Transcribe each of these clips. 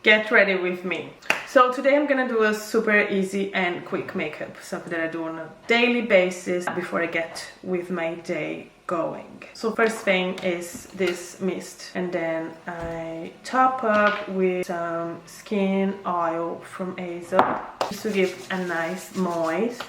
get ready with me. So today I'm gonna do a super easy and quick makeup, something that I do on a daily basis before I get with my day going. So first thing is this mist, and then I top up with some skin oil from Aesop just to give a nice moist.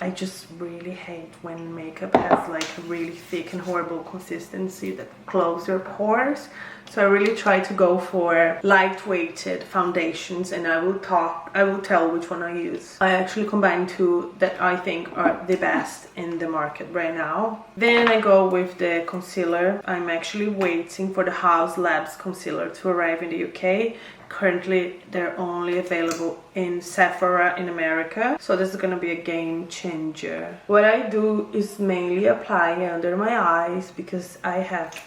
I just really hate when makeup has like a really thick and horrible consistency that clogs your pores. So I really try to go for light-weighted foundations, and I will tell which one I use. I actually combine two that I think are the best in the market right now. Then I go with the concealer. I'm actually waiting for the Haus Labs concealer to arrive in the UK. Currently they're only available in Sephora in America, so this is gonna be a game changer. What I do is mainly apply under my eyes because I have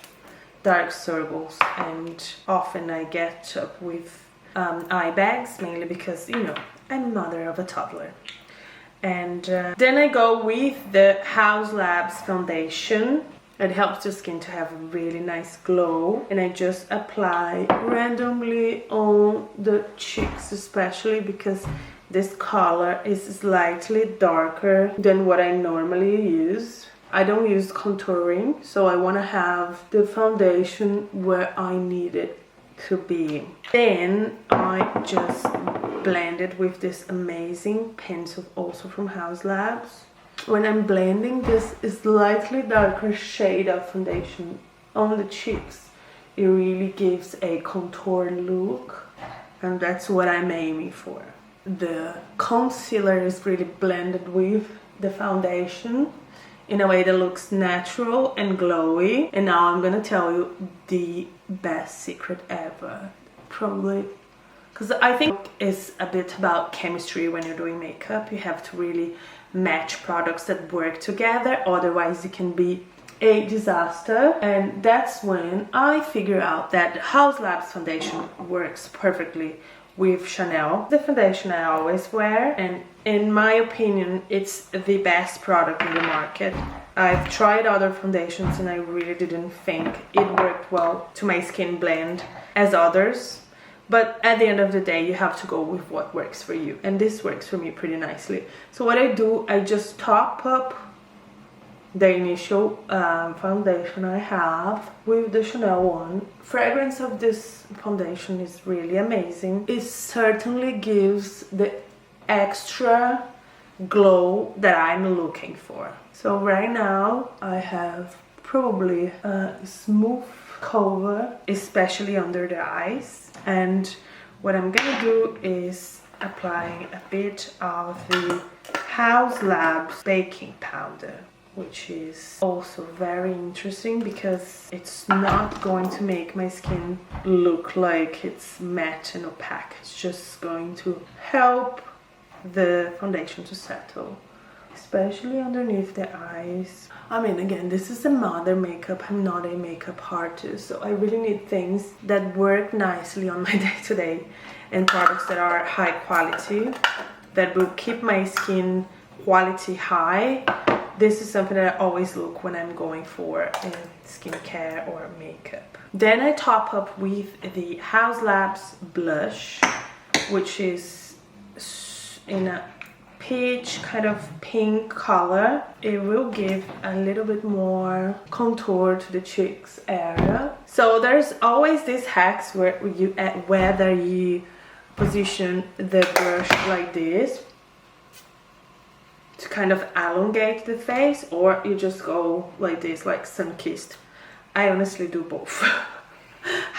dark circles and often I get up with eye bags, mainly because, you know, I'm mother of a toddler. And then I go with the Haus Labs foundation. It helps the skin to have a really nice glow, and I just apply randomly on the cheeks, especially because this color is slightly darker than what I normally use. I don't use contouring, so I want to have the foundation where I need it to be. Then I just blend it with this amazing pencil, also from Haus Labs. When I'm blending this slightly darker shade of foundation on the cheeks, it really gives a contoured look, and that's what I'm aiming for. The concealer is really blended with the foundation in a way that looks natural and glowy. And now I'm gonna tell you the best secret ever, probably, because I think it's a bit about chemistry. When you're doing makeup, you have to really match products that work together, otherwise it can be a disaster. And that's when I figure out that Haus Labs foundation works perfectly with Chanel, the foundation I always wear, and in my opinion it's the best product in the market. I've tried other foundations and I really didn't think it worked well to my skin blend as others. But at the end of the day, you have to go with what works for you. And this works for me pretty nicely. So what I do, I just top up the initial foundation I have with the Chanel one. Fragrance of this foundation is really amazing. It certainly gives the extra glow that I'm looking for. So right now, I have probably a smooth cover, especially under the eyes. And what I'm gonna do is applying a bit of the Haus Labs baking powder, which is also very interesting because it's not going to make my skin look like it's matte and opaque. It's just going to help the foundation to settle, especially underneath the eyes. I mean, again, this is a mother makeup. I'm not a makeup artist, so I really need things that work nicely on my day-to-day and products that are high quality, that will keep my skin quality high. This is something that I always look when I'm going for skincare or makeup. Then I top up with the Haus Labs blush, which is in a peach kind of pink color. It will give a little bit more contour to the cheeks area. So there's always these hacks where whether you position the brush like this to kind of elongate the face, or you just go like this, like sun-kissed. I honestly do both.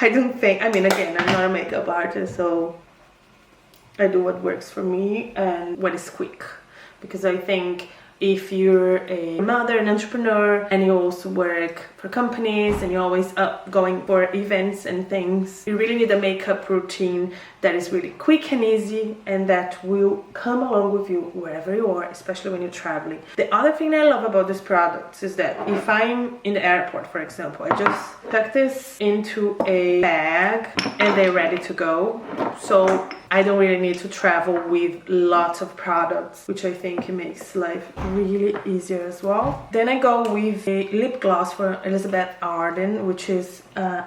I don't think, I mean, again, I'm not a makeup artist, so I do what works for me and what is quick, because I think if you're a mother, an entrepreneur, and you also work for companies and you're always up going for events and things, you really need a makeup routine that is really quick and easy and that will come along with you wherever you are, especially when you're traveling. The other thing I love about this product is that if I'm in the airport, for example, I just tuck this into a bag and they're ready to go. So I don't really need to travel with lots of products, which I think makes life really easier as well. Then I go with a lip gloss for a Elizabeth Arden, which is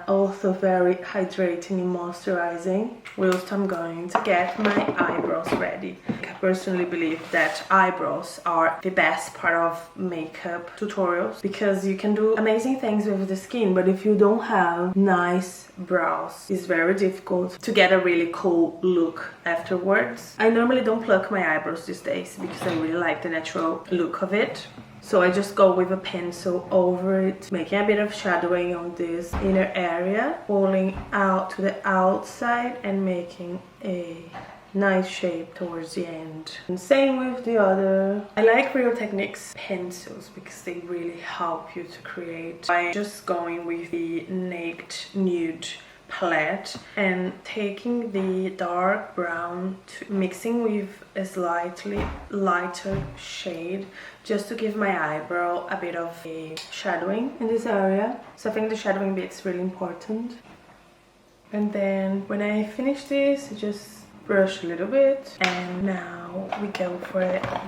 also very hydrating and moisturizing, whilst I'm going to get my eyebrows ready. I personally believe that eyebrows are the best part of makeup tutorials because you can do amazing things with the skin, but if you don't have nice brows, it's very difficult to get a really cool look afterwards. I normally don't pluck my eyebrows these days because I really like the natural look of it. So I just go with a pencil over it, making a bit of shadowing on this inner area, pulling out to the outside and making a nice shape towards the end. And same with the other. I like Real Techniques pencils because they really help you to create by just going with the Naked Nude palette and taking the dark brown to mixing with a slightly lighter shade just to give my eyebrow a bit of a shadowing in this area. So I think the shadowing bit's really important. And then when I finish this, I just brush a little bit, and now we go for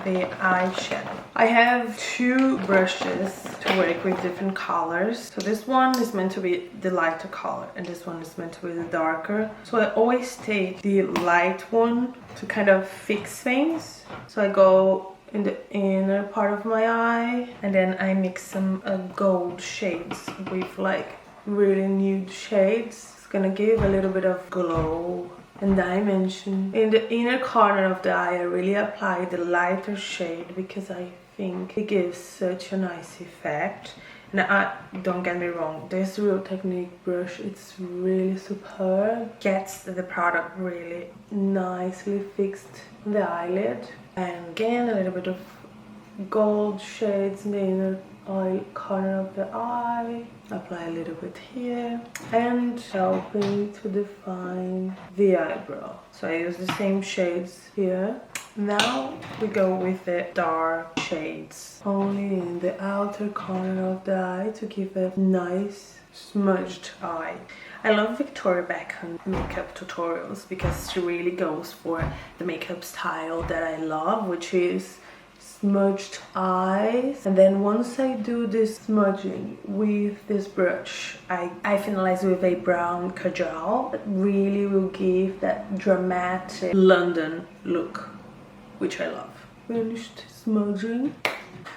the eyeshadow. I have two brushes to work with different colors. So this one is meant to be the lighter color and this one is meant to be the darker. So I always take the light one to kind of fix things. So I go in the inner part of my eye and then I mix some gold shades with like really nude shades. It's gonna give a little bit of glow and dimension. In the inner corner of the eye I really apply the lighter shade because I think it gives such a nice effect. And don't get me wrong, this Real Technique brush, it's really superb. Gets the product really nicely fixed in the eyelid. And again a little bit of gold shades in the inner corner of the eye. Apply a little bit here and helping to define the eyebrow. So I use the same shades here. Now we go with the dark shades only in the outer corner of the eye to give a nice smudged eye. I love Victoria Beckham makeup tutorials because she really goes for the makeup style that I love, which is smudged eyes. And then once I do this smudging with this brush, I finalize with a brown kajal that really will give that dramatic London look, which I love. Finished smudging.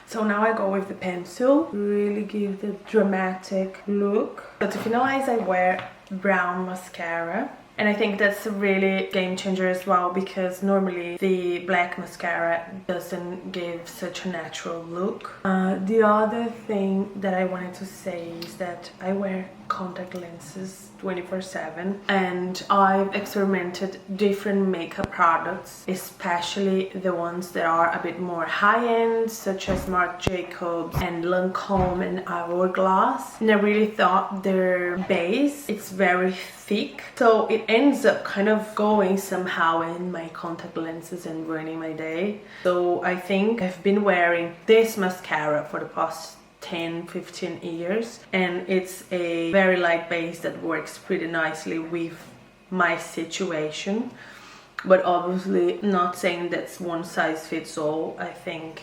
So now I go with the pencil, really give the dramatic look. So to finalize I wear brown mascara. And I think that's a really game changer as well because normally the black mascara doesn't give such a natural look. The other thing that I wanted to say is that I wear contact lenses 24/7 and I've experimented different makeup products, especially the ones that are a bit more high-end, such as Marc Jacobs and Lancome and Hourglass, and I really thought their base, it's very thick, so it ends up kind of going somehow in my contact lenses and ruining my day. So I think I've been wearing this mascara for the past 10-15 years and it's a very light base that works pretty nicely with my situation, but obviously not saying that's one size fits all. I think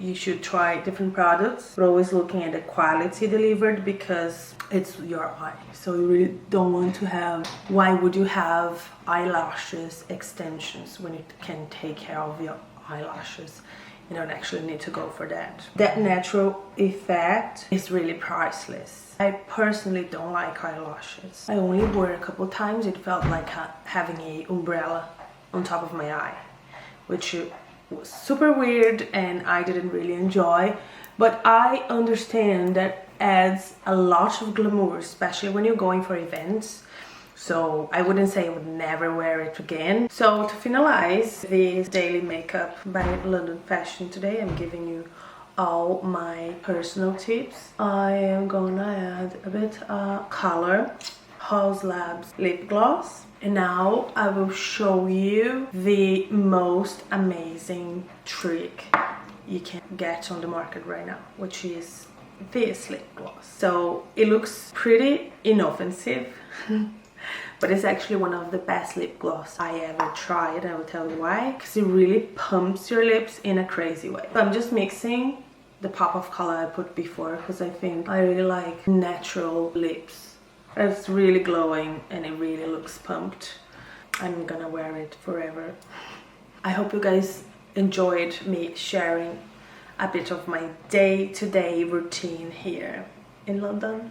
you should try different products, but always looking at the quality delivered because it's your eye, so you really don't want to have, why would you have eyelashes extensions when you can take care of your eyelashes? You don't actually need to go for that. That natural effect is really priceless. I personally don't like eyelashes. I only wore a couple times. It felt like having an umbrella on top of my eye, which was super weird and I didn't really enjoy. But I understand that adds a lot of glamour, especially when you're going for events. So I wouldn't say I would never wear it again. So to finalize this daily makeup by London Fashion today, I'm giving you all my personal tips. I am gonna add a bit of color, Haus Labs lip gloss. And now I will show you the most amazing trick you can get on the market right now, which is this lip gloss. So it looks pretty inoffensive. But it's actually one of the best lip gloss I ever tried. I will tell you why. Because it really pumps your lips in a crazy way. So I'm just mixing the pop of color I put before, because I think I really like natural lips. It's really glowing and it really looks pumped. I'm gonna wear it forever. I hope you guys enjoyed me sharing a bit of my day-to-day routine here in London.